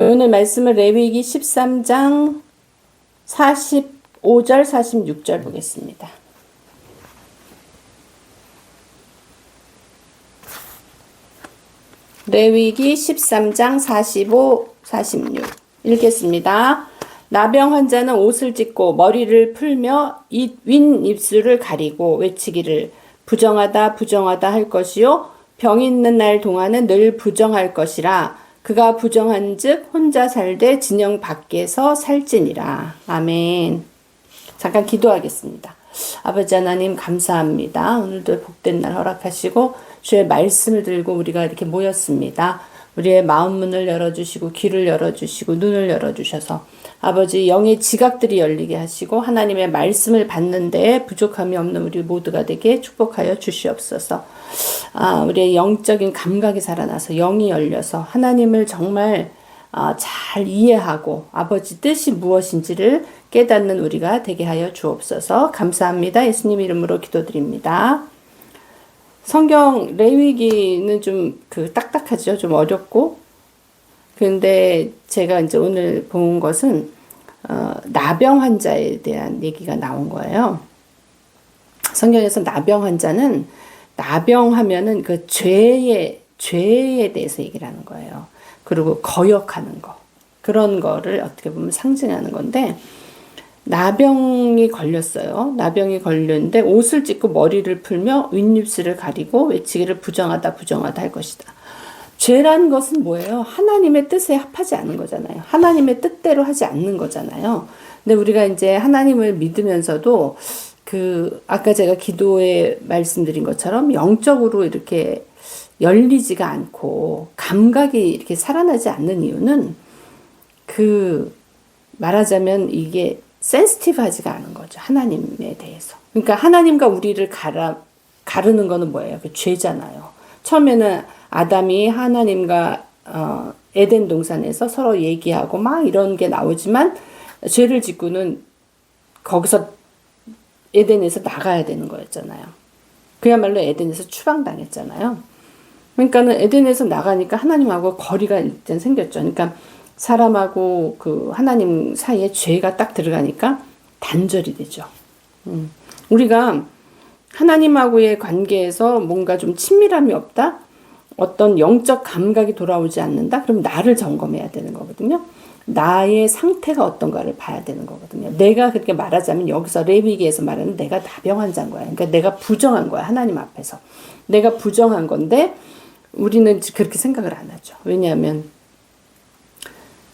오늘 말씀은 레위기 13장 45절 46절 보겠습니다. 레위기 13장 45, 46 읽겠습니다. 나병 환자는 옷을 찢고 머리를 풀며 윗입술을 가리고 외치기를 부정하다 부정하다 할 것이요 병 있는 날 동안은 늘 부정할 것이라. 그가 부정한즉 혼자 살되 진영 밖에서 살지니라. 아멘. 잠깐 기도하겠습니다. 아버지 하나님 감사합니다. 오늘도 복된 날 허락하시고 주의 말씀을 들고 우리가 이렇게 모였습니다. 우리의 마음 문을 열어주시고 귀를 열어주시고 눈을 열어주셔서 아버지 영의 지각들이 열리게 하시고 하나님의 말씀을 받는 데에 부족함이 없는 우리 모두가 되게 축복하여 주시옵소서. 우리의 영적인 감각이 살아나서 영이 열려서 하나님을 정말 잘 이해하고 아버지 뜻이 무엇인지를 깨닫는 우리가 되게 하여 주옵소서. 감사합니다. 예수님 이름으로 기도드립니다. 성경 레위기는 좀 딱딱하죠. 좀 어렵고. 근데 제가 이제 오늘 본 것은 나병 환자에 대한 얘기가 나온 거예요. 성경에서 나병 환자는 나병하면은 그 죄에 대해서 얘기를 하는 거예요. 그리고 거역하는 거. 그런 거를 어떻게 보면 상징하는 건데, 나병이 걸렸어요. 나병이 걸렸는데 옷을 찢고 머리를 풀며 윗입술을 가리고 외치기를 부정하다 부정하다 할 것이다. 죄라는 것은 뭐예요? 하나님의 뜻에 합하지 않은 거잖아요. 하나님의 뜻대로 하지 않는 거잖아요. 근데 우리가 이제 하나님을 믿으면서도 아까 제가 기도에 말씀드린 것처럼 영적으로 이렇게 열리지가 않고 감각이 이렇게 살아나지 않는 이유는 말하자면 이게 센시티브하지가 않은 거죠. 하나님에 대해서. 그러니까 하나님과 우리를 가르는 거는 뭐예요? 죄잖아요. 처음에는 아담이 하나님과 에덴 동산에서 서로 얘기하고 막 이런 게 나오지만 죄를 짓고는 거기서 에덴에서 나가야 되는 거였잖아요. 그야말로 에덴에서 추방당했잖아요. 그러니까는 에덴에서 나가니까 하나님하고 거리가 일단 생겼죠. 그러니까 사람하고 하나님 사이에 죄가 딱 들어가니까 단절이 되죠. 우리가 하나님하고의 관계에서 뭔가 좀 친밀함이 없다? 어떤 영적 감각이 돌아오지 않는다? 그럼 나를 점검해야 되는 거거든요. 나의 상태가 어떤가를 봐야 되는 거거든요. 내가 그렇게 말하자면 여기서 레위기에서 말하는 내가 나병 환자인 거야. 그러니까 내가 부정한 거야. 하나님 앞에서. 내가 부정한 건데 우리는 그렇게 생각을 안 하죠. 왜냐하면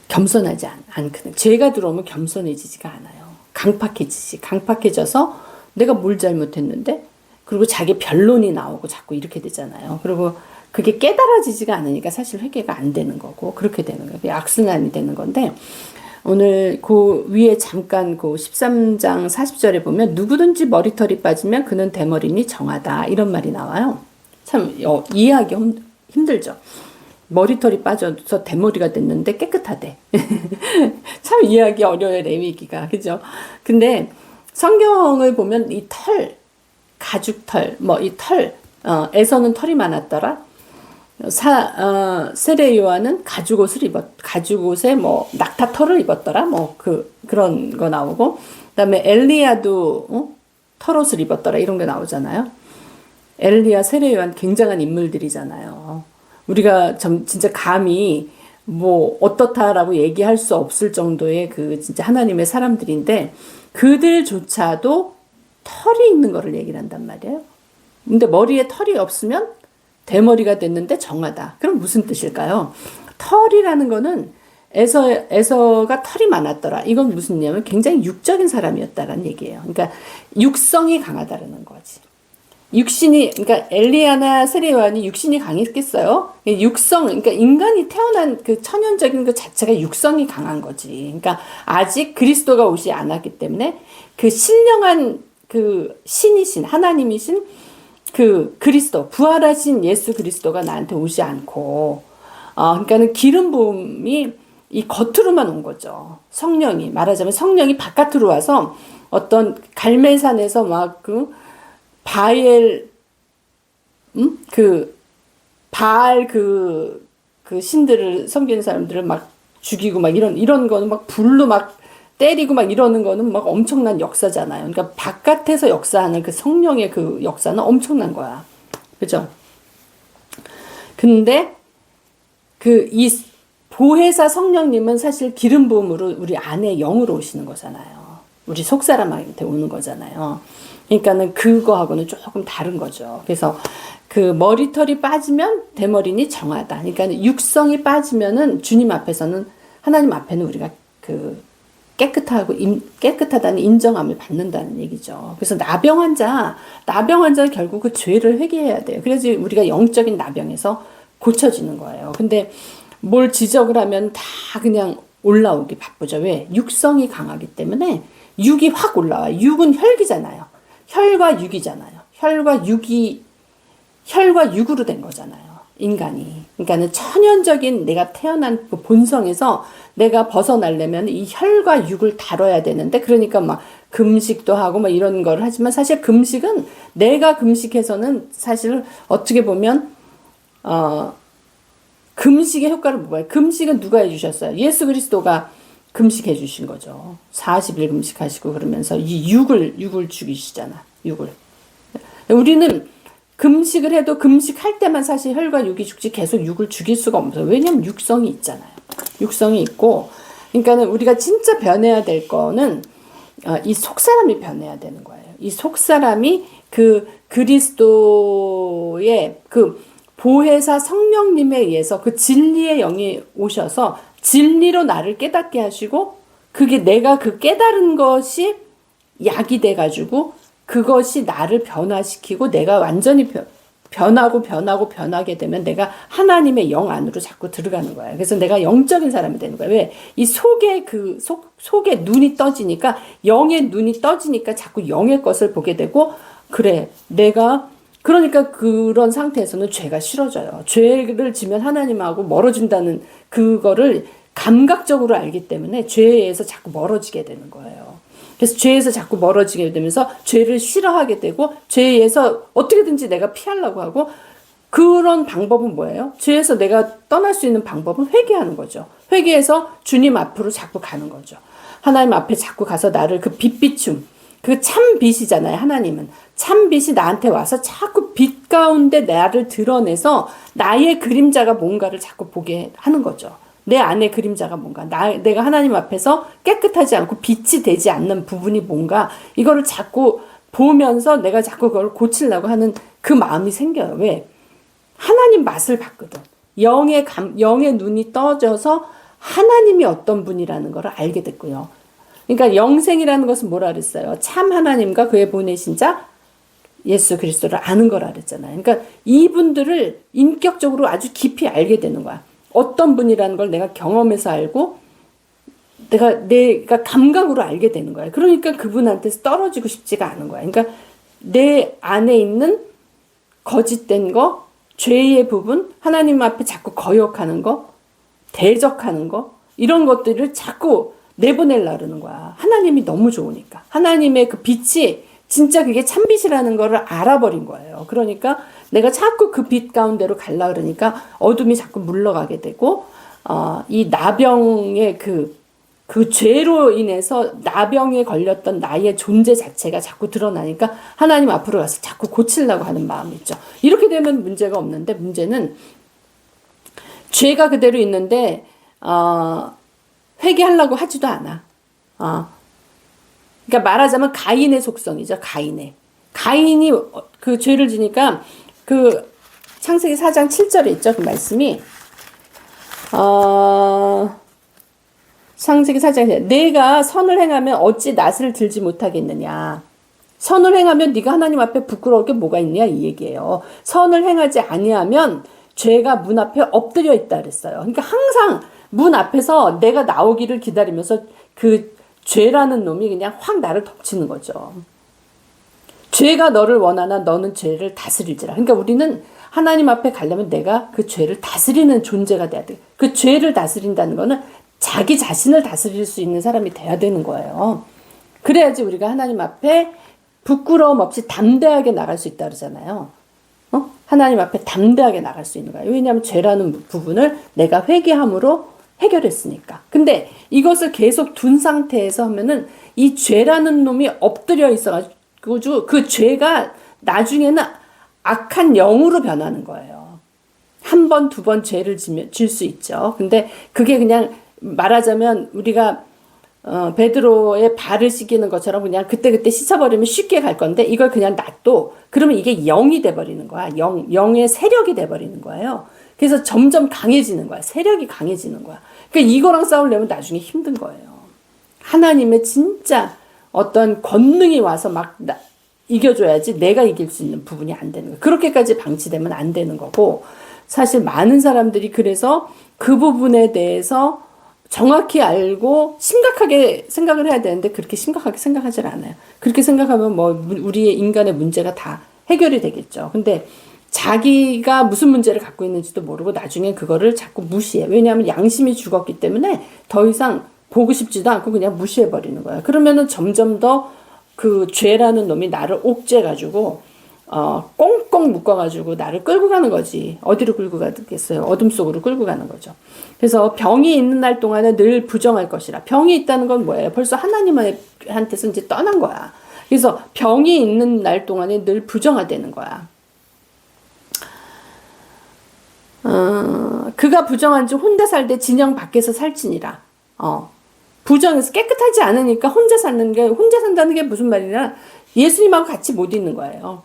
겸손하지 않거든. 죄가 들어오면 겸손해지지가 않아요. 강팍해져서 내가 뭘 잘못했는데 그리고 자기 변론이 나오고 자꾸 이렇게 되잖아요. 그리고 그게 깨달아지지가 않으니까 사실 회개가 안 되는 거고 그렇게 되는 거예요. 악순환이 되는 건데 오늘 위에 잠깐 13장 40절에 보면 누구든지 머리털이 빠지면 그는 대머리니 정하다 이런 말이 나와요. 참 이해하기 힘들죠. 머리털이 빠져서 대머리가 됐는데 깨끗하대. 참 이해하기 어려워요. 레위기가. 그죠? 근데 성경을 보면 이 가죽털, 에서는 털이 많았더라. 세례 요한은 가죽옷에 낙타털을 입었더라. 그런 거 나오고. 그다음에 엘리야도 털옷을 입었더라. 이런 게 나오잖아요. 엘리야, 세례 요한 굉장한 인물들이잖아요. 우리가 진짜 감히 어떻다라고 얘기할 수 없을 정도의 진짜 하나님의 사람들인데 그들조차도 털이 있는 거를 얘기를 한단 말이에요. 근데 머리에 털이 없으면 대머리가 됐는데 정하다. 그럼 무슨 뜻일까요? 털이라는 거는 에서가 털이 많았더라. 이건 무슨 얘기냐면 굉장히 육적인 사람이었다라는 얘기예요. 그러니까 육성이 강하다라는 거지. 그러니까 엘리야나 세례 요한이 육신이 강했겠어요? 그러니까 인간이 태어난 천연적인 그 자체가 육성이 강한 거지. 그러니까 아직 그리스도가 오지 않았기 때문에 신령한 신이신, 하나님이신 그리스도, 부활하신 예수 그리스도가 나한테 오지 않고, 그러니까는 기름 부음이 이 겉으로만 온 거죠. 말하자면 성령이 바깥으로 와서 어떤 갈멜산에서 바알 신들을 섬기는 사람들을 죽이고 막 이런 거는 막 불로 막 때리고 막 이러는 거는 막 엄청난 역사잖아요. 그러니까 바깥에서 역사하는 그 성령의 그 역사는 엄청난 거야. 그죠? 근데 이 보혜사 성령님은 사실 기름 부음으로 우리 안에 영으로 오시는 거잖아요. 우리 속사람한테 오는 거잖아요. 그러니까는 그거하고는 조금 다른 거죠. 그래서 그 머리털이 빠지면 대머리니 정하다. 그러니까 육성이 빠지면은 주님 앞에서는 하나님 앞에는 우리가 그 깨끗하다는 인정함을 받는다는 얘기죠. 그래서 나병 환자는 결국 그 죄를 회개해야 돼요. 그래서 우리가 영적인 나병에서 고쳐지는 거예요. 근데 뭘 지적을 하면 다 그냥 올라오기 바쁘죠. 왜? 육성이 강하기 때문에 육이 확 올라와요. 육은 혈기잖아요. 혈과 육이잖아요. 혈과 육으로 된 거잖아요. 인간이. 그러니까는 천연적인 내가 태어난 그 본성에서 내가 벗어나려면 이 혈과 육을 다뤄야 되는데, 그러니까 막 금식도 하고 막 이런 걸 하지만 사실 금식은 내가 금식해서는 사실 어떻게 보면 금식의 효과를 못 봐요. 금식은 누가 해주셨어요? 예수 그리스도가 금식해 주신 거죠. 40일 금식하시고 그러면서 이 육을 죽이시잖아. 육을. 우리는 금식을 해도 금식할 때만 사실 혈과 육이 죽지 계속 육을 죽일 수가 없어요. 왜냐면 육성이 있잖아요. 육성이 있고. 그러니까는 우리가 진짜 변해야 될 거는 이 속사람이 변해야 되는 거예요. 이 속사람이 그 그리스도의 그 보혜사 성령님에 의해서 그 진리의 영이 오셔서 진리로 나를 깨닫게 하시고, 그게 내가 그 깨달은 것이 약이 돼가지고 그것이 나를 변화시키고 내가 완전히 변하게 되면 내가 하나님의 영 안으로 자꾸 들어가는 거예요. 그래서 내가 영적인 사람이 되는 거예요. 왜? 이 속에 속에 눈이 떠지니까, 영의 눈이 떠지니까 자꾸 영의 것을 보게 되고, 그래, 그러니까 그런 상태에서는 죄가 싫어져요. 죄를 지면 하나님하고 멀어진다는 그거를 감각적으로 알기 때문에 죄에서 자꾸 멀어지게 되는 거예요. 그래서 죄에서 자꾸 멀어지게 되면서 죄를 싫어하게 되고, 죄에서 어떻게든지 내가 피하려고 하고, 그런 방법은 뭐예요? 죄에서 내가 떠날 수 있는 방법은 회개하는 거죠. 회개해서 주님 앞으로 자꾸 가는 거죠. 하나님 앞에 자꾸 가서 나를 그 빛비춤, 그 참 빛이잖아요. 하나님은 참 빛이 나한테 와서 자꾸 빛 가운데 나를 드러내서 나의 그림자가 뭔가를 자꾸 보게 하는 거죠. 내 안에 그림자가 뭔가, 내가 하나님 앞에서 깨끗하지 않고 빛이 되지 않는 부분이 뭔가, 이거를 자꾸 보면서 내가 자꾸 그걸 고치려고 하는 그 마음이 생겨요. 왜? 하나님 맛을 봤거든. 영의 눈이 떠져서 하나님이 어떤 분이라는 걸 알게 됐고요. 그러니까 영생이라는 것은 뭐라 그랬어요? 참 하나님과 그의 보내신 자 예수 그리스도를 아는 거라 그랬잖아요. 그러니까 이분들을 인격적으로 아주 깊이 알게 되는 거야. 어떤 분이라는 걸 내가 경험해서 알고 내가 감각으로 알게 되는 거야. 그러니까 그분한테서 떨어지고 싶지가 않은 거야. 그러니까 내 안에 있는 거짓된 거, 죄의 부분, 하나님 앞에 자꾸 거역하는 거, 대적하는 거, 이런 것들을 자꾸 내보내려고 그러는 거야. 하나님이 너무 좋으니까. 하나님의 그 빛이 진짜 그게 참빛이라는 거를 알아버린 거예요. 그러니까 내가 자꾸 그 빛 가운데로 가려고 그러니까 어둠이 자꾸 물러가게 되고, 이 나병의 그 죄로 인해서 나병에 걸렸던 나의 존재 자체가 자꾸 드러나니까 하나님 앞으로 가서 자꾸 고치려고 하는 마음이 있죠. 이렇게 되면 문제가 없는데, 문제는 죄가 그대로 있는데 회개하려고 하지도 않아. 그러니까 말하자면 가인의 속성이죠. 가인이 그 죄를 지니까 그 창세기 4장 7절에 있죠. 그 말씀이 창세기 4장 내가 선을 행하면 어찌 낫을 들지 못하겠느냐. 선을 행하면 네가 하나님 앞에 부끄러울 게 뭐가 있냐 이 얘기예요. 선을 행하지 아니하면 죄가 문 앞에 엎드려 있다 그랬어요. 그러니까 항상 문 앞에서 내가 나오기를 기다리면서 그 죄라는 놈이 그냥 확 나를 덮치는 거죠. 죄가 너를 원하나 너는 죄를 다스릴지라. 그러니까 우리는 하나님 앞에 가려면 내가 그 죄를 다스리는 존재가 돼야 돼. 그 죄를 다스린다는 거는 자기 자신을 다스릴 수 있는 사람이 돼야 되는 거예요. 그래야지 우리가 하나님 앞에 부끄러움 없이 담대하게 나갈 수 있다 그러잖아요. 하나님 앞에 담대하게 나갈 수 있는 거예요. 왜냐하면 죄라는 부분을 내가 회개함으로 해결했으니까. 근데 이것을 계속 둔 상태에서 하면은 이 죄라는 놈이 엎드려 있어가지고 그 죄가 나중에는 악한 영으로 변하는 거예요. 한 번, 두 번 죄를 질 수 있죠. 근데 그게 그냥 말하자면 우리가 베드로의 발을 씻기는 것처럼 그냥 그때그때 씻어버리면 쉽게 갈 건데 이걸 그냥 놔둬. 그러면 이게 영이 돼버리는 거야. 영의 세력이 돼버리는 거예요. 그래서 점점 강해지는 거야. 세력이 강해지는 거야. 그러니까 이거랑 싸우려면 나중에 힘든 거예요. 하나님의 진짜 어떤 권능이 와서 막 이겨줘야지 내가 이길 수 있는 부분이 안 되는 거예요. 그렇게까지 방치되면 안 되는 거고 사실 많은 사람들이 그래서 그 부분에 대해서 정확히 알고 심각하게 생각을 해야 되는데 그렇게 심각하게 생각하지 않아요. 그렇게 생각하면 뭐 우리의 인간의 문제가 다 해결이 되겠죠. 근데 자기가 무슨 문제를 갖고 있는지도 모르고 나중에 그거를 자꾸 무시해. 왜냐하면 양심이 죽었기 때문에 더 이상 보고 싶지도 않고 그냥 무시해버리는 거야. 그러면은 점점 더 그 죄라는 놈이 나를 옥죄가지고 꽁꽁 묶어가지고 나를 끌고 가는 거지. 어디로 끌고 가겠어요? 어둠 속으로 끌고 가는 거죠. 그래서 병이 있는 날 동안에 늘 부정할 것이라. 병이 있다는 건 뭐예요? 벌써 하나님한테서 이제 떠난 거야. 그래서 병이 있는 날 동안에 늘 부정하다는 거야. 그가 부정한지 혼자 살되 진영 밖에서 살지니라. 부정해서 깨끗하지 않으니까 혼자 산다는 게 무슨 말이냐? 예수님하고 같이 못 있는 거예요.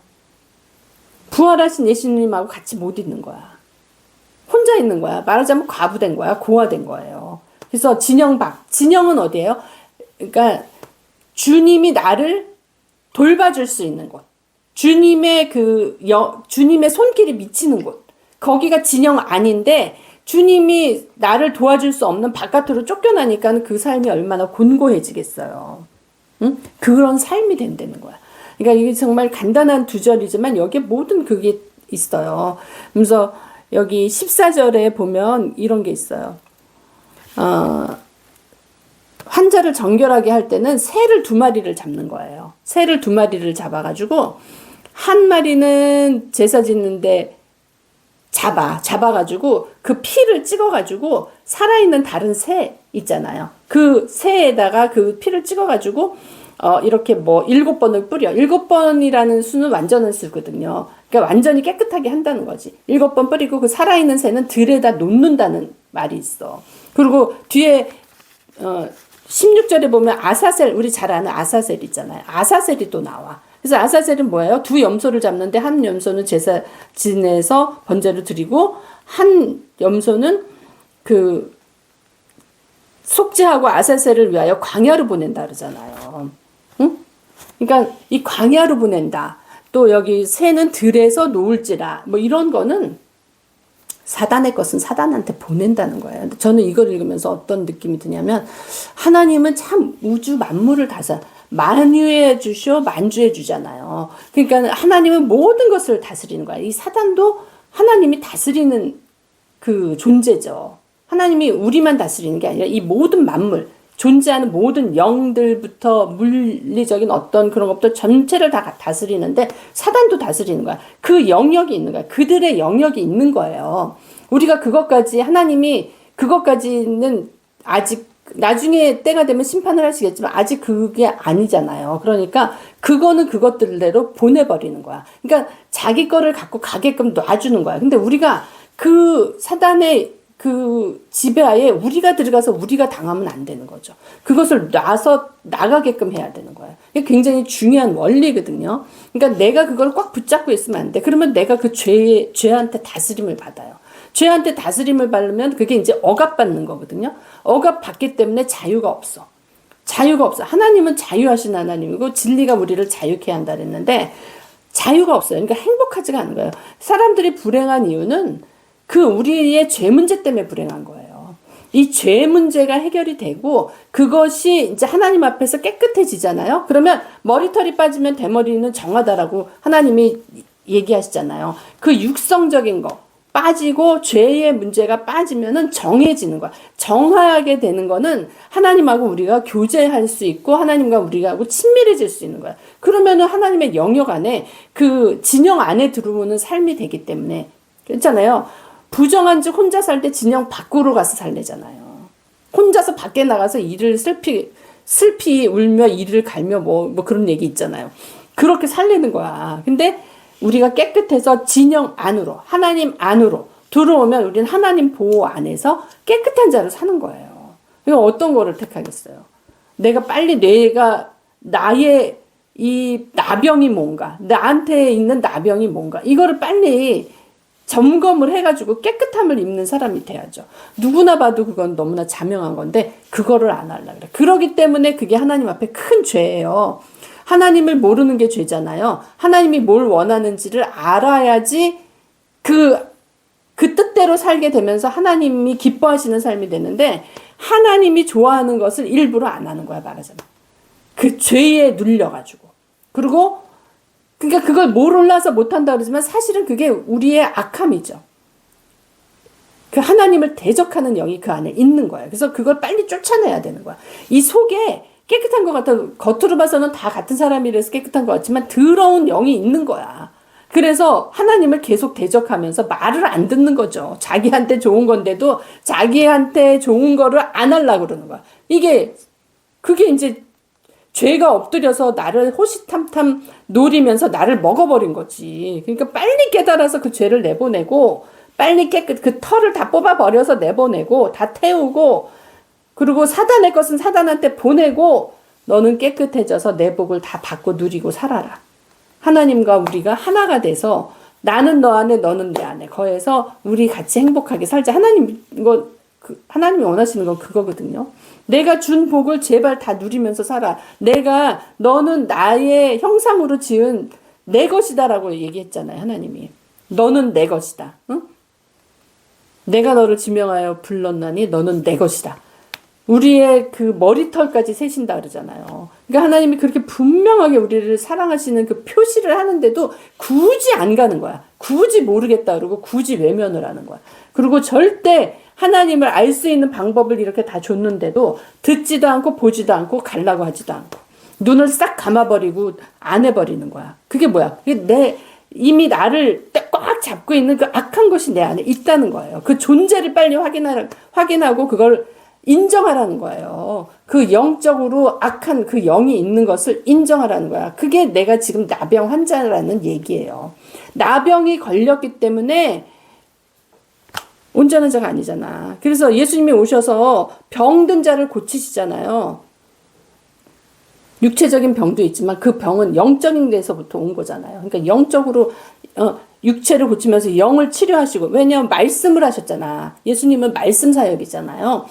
부활하신 예수님하고 같이 못 있는 거야. 혼자 있는 거야. 말하자면 과부된 거야. 고아된 거예요. 그래서 진영은 어디예요? 그러니까 주님이 나를 돌봐줄 수 있는 곳. 주님의 주님의 손길이 미치는 곳. 거기가 진영 아닌데 주님이 나를 도와줄 수 없는 바깥으로 쫓겨나니까 그 삶이 얼마나 곤고해지겠어요. 응? 그런 삶이 된다는 거야. 그러니까 이게 정말 간단한 두 절이지만 여기에 모든 그게 있어요. 그래서 여기 14절에 보면 이런 게 있어요. 환자를 정결하게 할 때는 새를 2마리를 잡는 거예요. 새를 2마리를 잡아가지고 한 마리는 제사 짓는데 잡아가지고 그 피를 찍어가지고 살아있는 다른 새 있잖아요. 그 새에다가 그 피를 찍어가지고 이렇게 뭐 7번을 뿌려. 7번이라는 수는 완전한 수거든요. 그러니까 완전히 깨끗하게 한다는 거지. 7번 뿌리고 그 살아있는 새는 들에다 놓는다는 말이 있어. 그리고 뒤에 16절에 보면 아사셀, 우리 잘 아는 아사셀 있잖아요. 아사셀이 또 나와. 그래서 아사셀은 뭐예요? 2 염소를 잡는데 한 염소는 제사 지내서 번제를 드리고 한 염소는 그 속죄하고 아사셀을 위하여 광야로 보낸다 그러잖아요. 응? 그러니까 이 광야로 보낸다. 또 여기 새는 들에서 놓을지라. 뭐 이런 거는 사단의 것은 사단한테 보낸다는 거예요. 저는 이걸 읽으면서 어떤 느낌이 드냐면 하나님은 참 우주 만물을 만유해 주시오 만주해 주잖아요. 그러니까 하나님은 모든 것을 다스리는 거야. 이 사단도 하나님이 다스리는 그 존재죠. 하나님이 우리만 다스리는 게 아니라 이 모든 만물, 존재하는 모든 영들부터 물리적인 어떤 그런 것부터 전체를 다 다스리는데 사단도 다스리는 거야. 그 영역이 있는 거야. 그들의 영역이 있는 거예요. 우리가 하나님이 그것까지는 아직 나중에 때가 되면 심판을 하시겠지만 아직 그게 아니잖아요. 그러니까 그거는 그것들대로 보내버리는 거야. 그러니까 자기 거를 갖고 가게끔 놔주는 거야. 근데 우리가 그 사단의 그 지배하에 우리가 들어가서 우리가 당하면 안 되는 거죠. 그것을 놔서 나가게끔 해야 되는 거예요. 이게 굉장히 중요한 원리거든요. 그러니까 내가 그걸 꽉 붙잡고 있으면 안 돼. 그러면 내가 그 죄한테 다스림을 받아요. 죄한테 다스림을 받으면 그게 이제 억압받는 거거든요. 억압받기 때문에 자유가 없어. 자유가 없어. 하나님은 자유하신 하나님이고 진리가 우리를 자유케 한다 그랬는데 자유가 없어요. 그러니까 행복하지가 않은 거예요. 사람들이 불행한 이유는 그 우리의 죄 문제 때문에 불행한 거예요. 이 죄 문제가 해결이 되고 그것이 이제 하나님 앞에서 깨끗해지잖아요. 그러면 머리털이 빠지면 대머리는 정하다라고 하나님이 얘기하시잖아요. 그 육성적인 거 빠지고 죄의 문제가 빠지면은 정해지는 거야. 정하게 되는 거는 하나님하고 우리가 교제할 수 있고 하나님과 우리하고 친밀해질 수 있는 거야. 그러면은 하나님의 영역 안에 그 진영 안에 들어오는 삶이 되기 때문에 그렇잖아요. 부정한 즉 혼자 살 때 진영 밖으로 가서 살래잖아요. 혼자서 밖에 나가서 이를 슬피 울며 이를 갈며 뭐 그런 얘기 있잖아요. 그렇게 살리는 거야. 근데 우리가 깨끗해서 진영 안으로, 하나님 안으로 들어오면 우리는 하나님 보호 안에서 깨끗한 자로 사는 거예요. 그럼 어떤 거를 택하겠어요? 내가 빨리 나의 이 나병이 뭔가, 나한테 있는 나병이 뭔가, 이거를 빨리 점검을 해가지고 깨끗함을 입는 사람이 돼야죠. 누구나 봐도 그건 너무나 자명한 건데 그거를 안 하려고 그래. 그러기 때문에 그게 하나님 앞에 큰 죄예요. 하나님을 모르는 게 죄잖아요. 하나님이 뭘 원하는지를 알아야지 그 뜻대로 살게 되면서 하나님이 기뻐하시는 삶이 되는데, 하나님이 좋아하는 것을 일부러 안 하는 거야, 말하자면. 그 죄에 눌려가지고. 그리고 그러니까 그걸 몰라서 못한다 그러지만 사실은 그게 우리의 악함이죠. 그 하나님을 대적하는 영이 그 안에 있는 거예요. 그래서 그걸 빨리 쫓아내야 되는 거야. 이 속에 깨끗한 것 같아. 겉으로 봐서는 다 같은 사람이라서 깨끗한 것 같지만 더러운 영이 있는 거야. 그래서 하나님을 계속 대적하면서 말을 안 듣는 거죠. 자기한테 좋은 건데도 자기한테 좋은 거를 안 하려고 그러는 거야. 그게 이제 죄가 엎드려서 나를 호시탐탐 노리면서 나를 먹어버린 거지. 그러니까 빨리 깨달아서 그 죄를 내보내고, 빨리 그 털을 다 뽑아버려서 내보내고, 다 태우고, 그리고 사단의 것은 사단한테 보내고, 너는 깨끗해져서 내 복을 다 받고 누리고 살아라. 하나님과 우리가 하나가 돼서 나는 너 안에 너는 내 안에 거해서 우리 같이 행복하게 살자. 하나님이 원하시는 건 그거거든요. 내가 준 복을 제발 다 누리면서 살아. 너는 나의 형상으로 지은 내 것이다라고 얘기했잖아요, 하나님이. 너는 내 것이다. 응? 내가 너를 지명하여 불렀나니 너는 내 것이다. 우리의 그 머리털까지 세신다 그러잖아요. 그러니까 하나님이 그렇게 분명하게 우리를 사랑하시는 그 표시를 하는데도 굳이 안 가는 거야. 굳이 모르겠다 그러고 굳이 외면을 하는 거야. 그리고 절대 하나님을 알 수 있는 방법을 이렇게 다 줬는데도 듣지도 않고 보지도 않고 가려고 하지도 않고 눈을 싹 감아버리고 안 해버리는 거야. 그게 뭐야? 그게 이미 나를 꽉 잡고 있는 그 악한 것이 내 안에 있다는 거예요. 그 존재를 빨리 확인하고 그걸 인정하라는 거예요. 그 영적으로 악한 그 영이 있는 것을 인정하라는 거야. 그게 내가 지금 나병 환자라는 얘기예요. 나병이 걸렸기 때문에 온전한 자가 아니잖아. 그래서 예수님이 오셔서 병든 자를 고치시잖아요. 육체적인 병도 있지만 그 병은 영적인 데서부터 온 거잖아요. 그러니까 영적으로 육체를 고치면서 영을 치료하시고, 왜냐하면 말씀을 하셨잖아. 예수님은 말씀 사역이잖아요.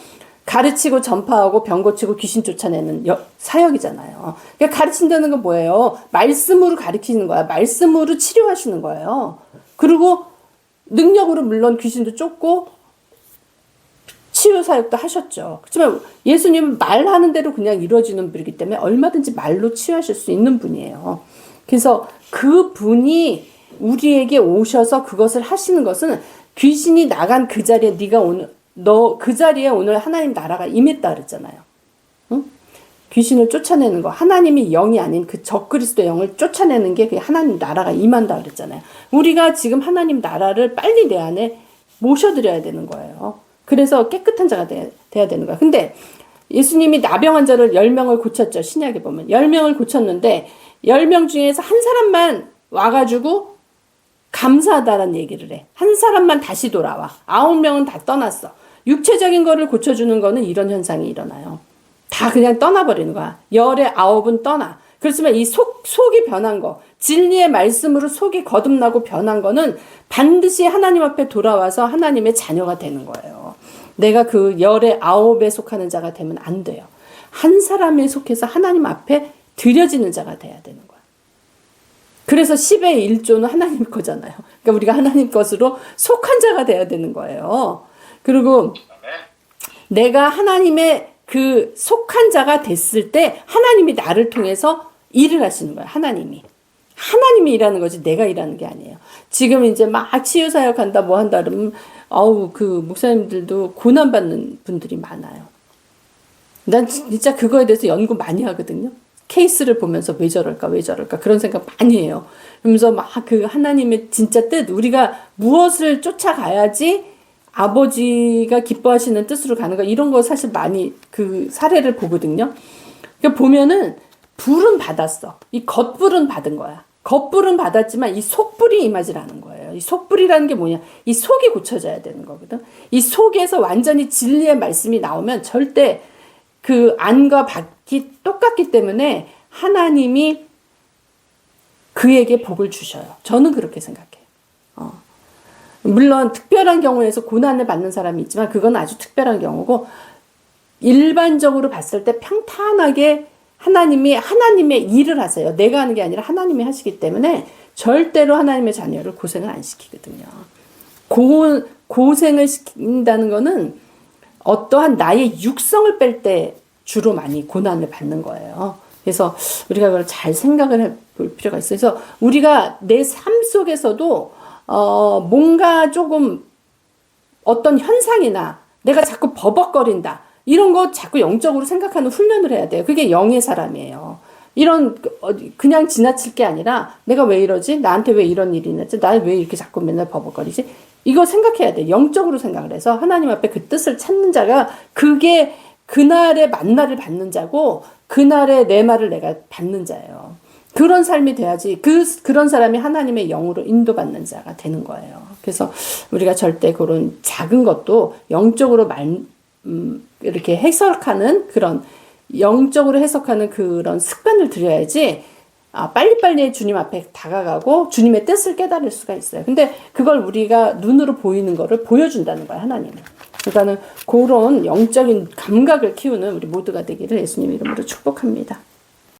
가르치고 전파하고 병 고치고 귀신 쫓아내는 사역이잖아요. 그러니까 가르친다는 건 뭐예요? 말씀으로 가르치는 거야. 말씀으로 치료하시는 거예요. 그리고 능력으로 물론 귀신도 쫓고 치유 사역도 하셨죠. 그렇지만 예수님은 말하는 대로 그냥 이루어지는 분이기 때문에 얼마든지 말로 치유하실 수 있는 분이에요. 그래서 그 분이 우리에게 오셔서 그것을 하시는 것은, 귀신이 나간 그 자리에 그 자리에 오늘 하나님 나라가 임했다 그랬잖아요. 응? 귀신을 쫓아내는 거, 하나님이 영이 아닌 그 적그리스도 영을 쫓아내는 게 하나님 나라가 임한다 그랬잖아요. 우리가 지금 하나님 나라를 빨리 내 안에 모셔드려야 되는 거예요. 그래서 깨끗한 자가 돼야 되는 거야. 근데 예수님이 나병 환자를 10명을 고쳤죠. 신약에 보면 10명을 고쳤는데 10명 중에서 한 사람만 와가지고 감사하다라는 얘기를 해. 한 사람만 다시 돌아와. 9명은 다 떠났어. 육체적인 거를 고쳐주는 거는 이런 현상이 일어나요. 다 그냥 떠나버리는 거야. 19은 떠나. 그렇지만 이 속이 변한 거, 진리의 말씀으로 속이 거듭나고 변한 거는 반드시 하나님 앞에 돌아와서 하나님의 자녀가 되는 거예요. 내가 그 19에 속하는 자가 되면 안 돼요. 한 사람에 속해서 하나님 앞에 드려지는 자가 돼야 되는 거야. 그래서 10의 1조는 하나님 거잖아요. 그러니까 우리가 하나님 것으로 속한 자가 돼야 되는 거예요. 그리고 내가 하나님의 그 속한 자가 됐을 때 하나님이 나를 통해서 일을 하시는 거예요. 하나님이 일하는 거지 내가 일하는 게 아니에요. 지금 이제 막 치유 사역한다 뭐 한다 그러면 그 목사님들도 고난받는 분들이 많아요. 난 진짜 그거에 대해서 연구 많이 하거든요. 케이스를 보면서 왜 저럴까 그런 생각 많이 해요. 그러면서 막 그 하나님의 진짜 뜻, 우리가 무엇을 쫓아가야지 아버지가 기뻐하시는 뜻으로 가는 거 이런 거 사실 많이 그 사례를 보거든요. 그러니까 보면은 불은 받았어. 이 겉불은 받은 거야. 겉불은 받았지만 이 속불이 임하지 않은 거예요. 이 속불이라는 게 뭐냐? 이 속이 고쳐져야 되는 거거든. 이 속에서 완전히 진리의 말씀이 나오면 절대 그 안과 밖이 똑같기 때문에 하나님이 그에게 복을 주셔요. 저는 그렇게 생각해요. 물론 특별한 경우에서 고난을 받는 사람이 있지만 그건 아주 특별한 경우고 일반적으로 봤을 때 평탄하게 하나님이 하나님의 일을 하세요. 내가 하는 게 아니라 하나님이 하시기 때문에 절대로 하나님의 자녀를 고생을 안 시키거든요. 고생을 시킨다는 거는 어떠한 나의 육성을 뺄 때 주로 많이 고난을 받는 거예요. 그래서 우리가 그걸 잘 생각을 해볼 필요가 있어요. 그래서 우리가 내 삶 속에서도 뭔가 조금 어떤 현상이나 내가 자꾸 버벅거린다. 이런 거 자꾸 영적으로 생각하는 훈련을 해야 돼요. 그게 영의 사람이에요. 이런 그냥 지나칠 게 아니라 내가 왜 이러지? 나한테 왜 이런 일이 있지? 나 왜 이렇게 자꾸 맨날 버벅거리지? 이거 생각해야 돼. 영적으로 생각을 해서 하나님 앞에 그 뜻을 찾는 자가 그게 그날의 만나를 받는 자고 그날의 내 말을 내가 받는 자예요. 그런 삶이 돼야지 그런 사람이 하나님의 영으로 인도받는 자가 되는 거예요. 그래서 우리가 절대 그런 작은 것도 영적으로 이렇게 해석하는 그런 영적으로 해석하는 그런 습관을 들여야지 빨리빨리 주님 앞에 다가가고 주님의 뜻을 깨달을 수가 있어요. 근데 그걸 우리가 눈으로 보이는 거를 보여준다는 거야, 하나님은. 그러니까는 그런 영적인 감각을 키우는 우리 모두가 되기를 예수님 이름으로 축복합니다.